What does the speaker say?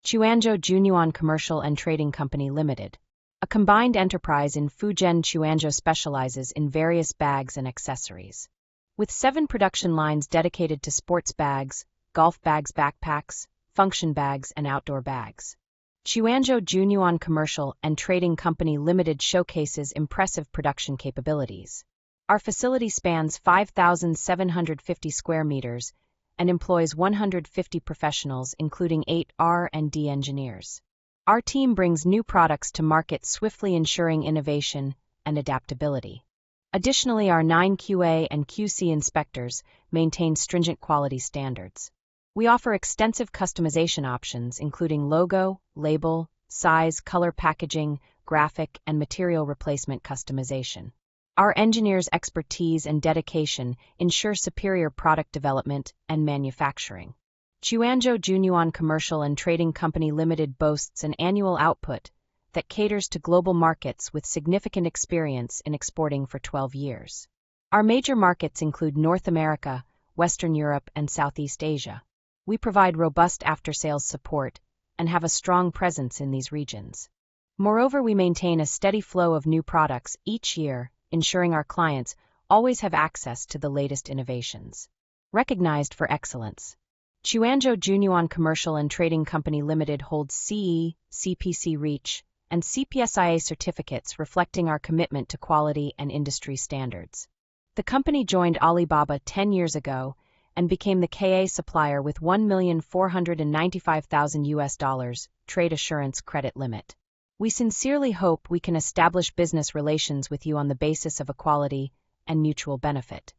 Quanzhou Junyuan Commercial and Trading Company Limited. A combined enterprise in Fujian, Quanzhou specializes in various bags and accessories. With 7 production lines dedicated to sports bags, golf bags, backpacks, function bags, and outdoor bags. Quanzhou Junyuan Commercial and Trading Company Limited showcases impressive production capabilities. Our facility spans 5,750 square meters and employs 150 professionals, including 8 R&D engineers. Our team brings new products to market, swiftly ensuring innovation and adaptability. Additionally, our 9 QA and QC inspectors maintain stringent quality standards. We offer extensive customization options, including logo, label, size, color, packaging, graphic, and material replacement customization. Our engineers' expertise and dedication ensure superior product development and manufacturing. Quanzhou Junyuan Commercial and Trading Company Limited boasts an annual output that caters to global markets with significant experience in exporting for 12 years. Our major markets include North America, Western Europe, and Southeast Asia. We provide robust after-sales support and have a strong presence in these regions. Moreover, we maintain a steady flow of new products each year, ensuring our clients always have access to the latest innovations. Recognized for excellence, Quanzhou Junyuan Commercial and Trading Company Limited holds CE, CPC Reach, and CPSIA certificates reflecting our commitment to quality and industry standards. The company joined Alibaba 10 years ago and became the KA supplier with $1,495,000 trade assurance credit limit. We sincerely hope we can establish business relations with you on the basis of equality and mutual benefit.